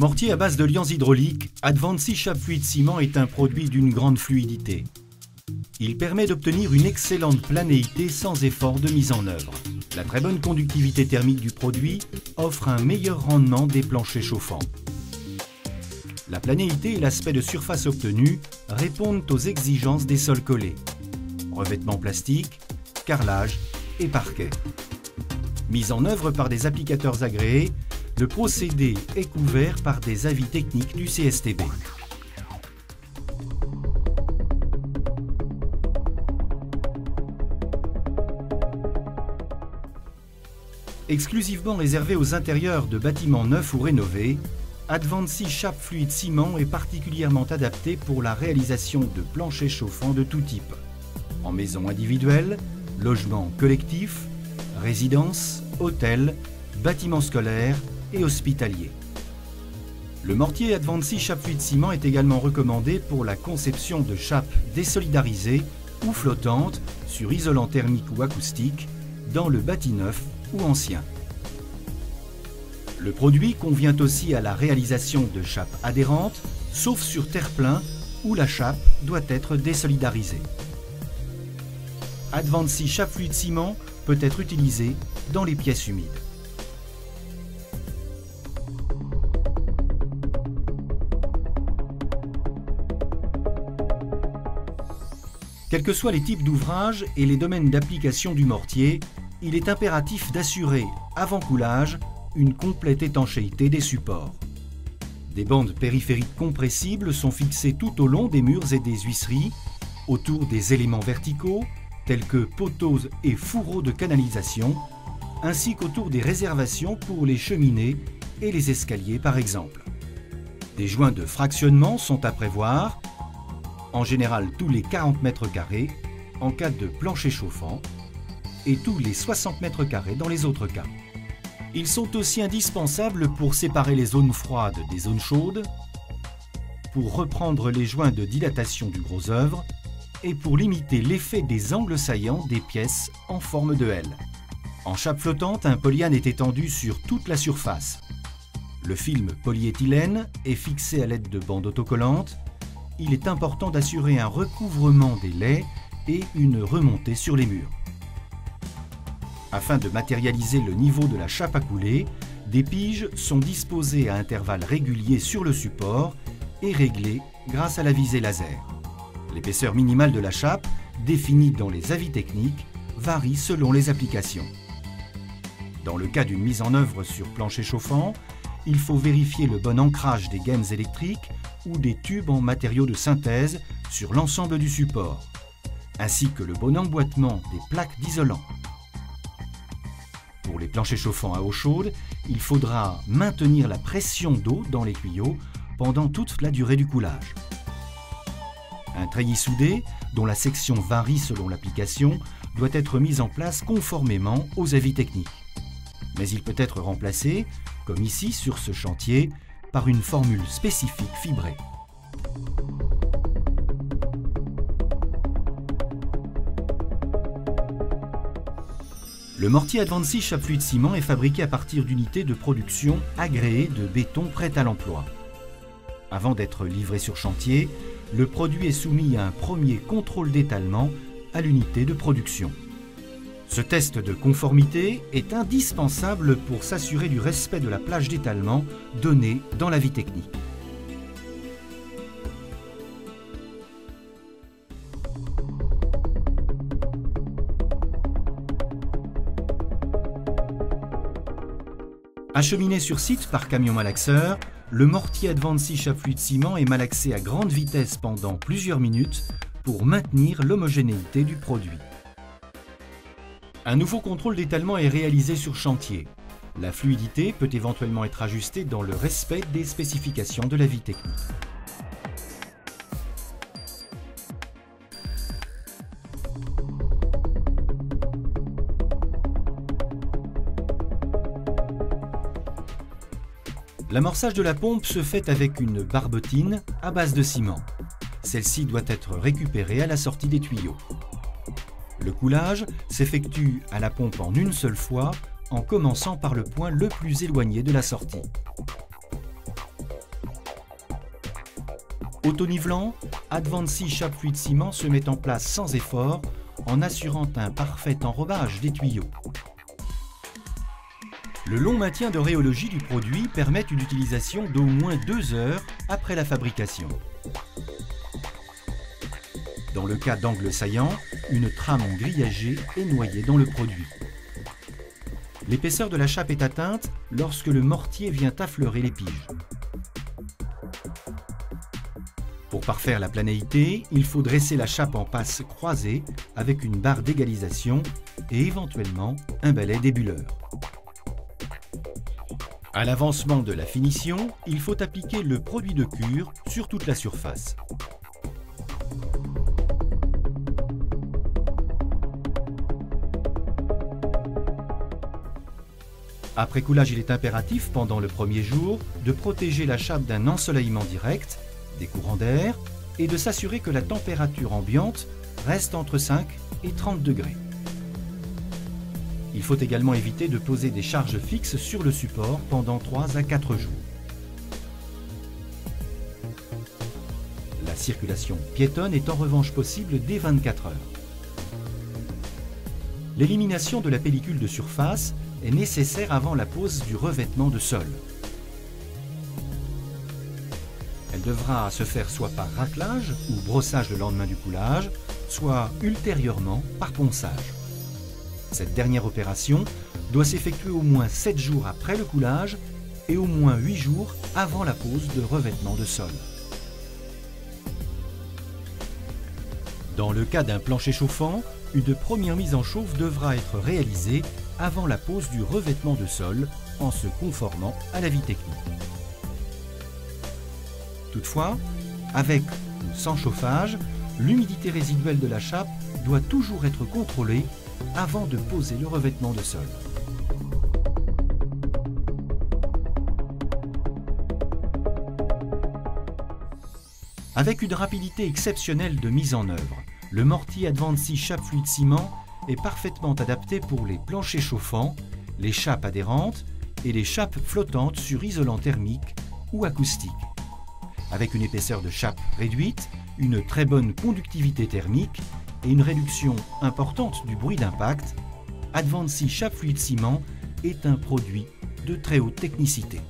Mortier à base de liants hydrauliques, Advancy Chape Fluide Ciment est un produit d'une grande fluidité. Il permet d'obtenir une excellente planéité sans effort de mise en œuvre. La très bonne conductivité thermique du produit offre un meilleur rendement des planchers chauffants. La planéité et l'aspect de surface obtenu répondent aux exigences des sols collés. Revêtement plastique, carrelage et parquet. Mis en œuvre par des applicateurs agréés, le procédé est couvert par des avis techniques du CSTB. Exclusivement réservé aux intérieurs de bâtiments neufs ou rénovés, Advancy Chape Fluide Ciment est particulièrement adapté pour la réalisation de planchers chauffants de tout type, en maison individuelle, logement collectif, résidence, hôtel, bâtiments scolaires et hospitaliers. Le mortier Advancy Chape Fluide Ciment est également recommandé pour la conception de chapes désolidarisées ou flottantes sur isolant thermique ou acoustique dans le bâti neuf ou ancien. Le produit convient aussi à la réalisation de chapes adhérentes, sauf sur terre-plein où la chape doit être désolidarisée. Advancy Chape Fluide Ciment peut être utilisé dans les pièces humides. Quels que soient les types d'ouvrages et les domaines d'application du mortier, il est impératif d'assurer, avant coulage, une complète étanchéité des supports. Des bandes périphériques compressibles sont fixées tout au long des murs et des huisseries, autour des éléments verticaux, tels que poteaux et fourreaux de canalisation, ainsi qu'autour des réservations pour les cheminées et les escaliers par exemple. Des joints de fractionnement sont à prévoir, en général tous les 40 mètres carrés en cas de plancher chauffant et tous les 60 mètres carrés dans les autres cas. Ils sont aussi indispensables pour séparer les zones froides des zones chaudes, pour reprendre les joints de dilatation du gros œuvre et pour limiter l'effet des angles saillants des pièces en forme de L. En chape flottante, un polyane est étendu sur toute la surface. Le film polyéthylène est fixé à l'aide de bandes autocollantes. Il est important d'assurer un recouvrement des lais et une remontée sur les murs. Afin de matérialiser le niveau de la chape à couler, des piges sont disposées à intervalles réguliers sur le support et réglées grâce à la visée laser. L'épaisseur minimale de la chape, définie dans les avis techniques, varie selon les applications. Dans le cas d'une mise en œuvre sur plancher chauffant, il faut vérifier le bon ancrage des gaines électriques ou des tubes en matériaux de synthèse sur l'ensemble du support, ainsi que le bon emboîtement des plaques d'isolant. Pour les planchers chauffants à eau chaude, il faudra maintenir la pression d'eau dans les tuyaux pendant toute la durée du coulage. Un treillis soudé, dont la section varie selon l'application, doit être mis en place conformément aux avis techniques. Mais il peut être remplacé, comme ici sur ce chantier, par une formule spécifique fibrée. Le mortier Advancy Chape Fluide Ciment est fabriqué à partir d'unités de production agréées de béton prêt à l'emploi. Avant d'être livré sur chantier, le produit est soumis à un premier contrôle d'étalement à l'unité de production. Ce test de conformité est indispensable pour s'assurer du respect de la plage d'étalement donnée dans l'avis technique. Acheminé sur site par camion malaxeur, le mortier Advancy Chape Fluide Ciment est malaxé à grande vitesse pendant plusieurs minutes pour maintenir l'homogénéité du produit. Un nouveau contrôle d'étalement est réalisé sur chantier. La fluidité peut éventuellement être ajustée dans le respect des spécifications de l'avis technique. L'amorçage de la pompe se fait avec une barbotine à base de ciment. Celle-ci doit être récupérée à la sortie des tuyaux. Le coulage s'effectue à la pompe en une seule fois, en commençant par le point le plus éloigné de la sortie. Auto-nivelant, Advancy Chape Fluide Ciment se met en place sans effort en assurant un parfait enrobage des tuyaux. Le long maintien de rhéologie du produit permet une utilisation d'au moins 2 heures après la fabrication. Dans le cas d'angles saillants, une trame grillagée est noyée dans le produit. L'épaisseur de la chape est atteinte lorsque le mortier vient affleurer les piges. Pour parfaire la planéité, il faut dresser la chape en passe croisée avec une barre d'égalisation et éventuellement un balai débuleur. À l'avancement de la finition, il faut appliquer le produit de cure sur toute la surface. Après coulage, il est impératif, pendant le premier jour, de protéger la chape d'un ensoleillement direct, des courants d'air et de s'assurer que la température ambiante reste entre 5 et 30 degrés. Il faut également éviter de poser des charges fixes sur le support pendant 3 à 4 jours. La circulation piétonne est en revanche possible dès 24 heures. L'élimination de la pellicule de surface est nécessaire avant la pose du revêtement de sol. Elle devra se faire soit par raclage ou brossage le lendemain du coulage, soit ultérieurement par ponçage. Cette dernière opération doit s'effectuer au moins 7 jours après le coulage et au moins 8 jours avant la pose de revêtement de sol. Dans le cas d'un plancher chauffant, une première mise en chauffe devra être réalisée avant la pose du revêtement de sol en se conformant à l'avis technique. Toutefois, avec ou sans chauffage, l'humidité résiduelle de la chape doit toujours être contrôlée avant de poser le revêtement de sol. Avec une rapidité exceptionnelle de mise en œuvre, le mortier Advancy Chape Fluide Ciment est parfaitement adapté pour les planchers chauffants, les chapes adhérentes et les chapes flottantes sur isolant thermique ou acoustique. Avec une épaisseur de chape réduite, une très bonne conductivité thermique et une réduction importante du bruit d'impact, Advancy Chape Fluide Ciment est un produit de très haute technicité.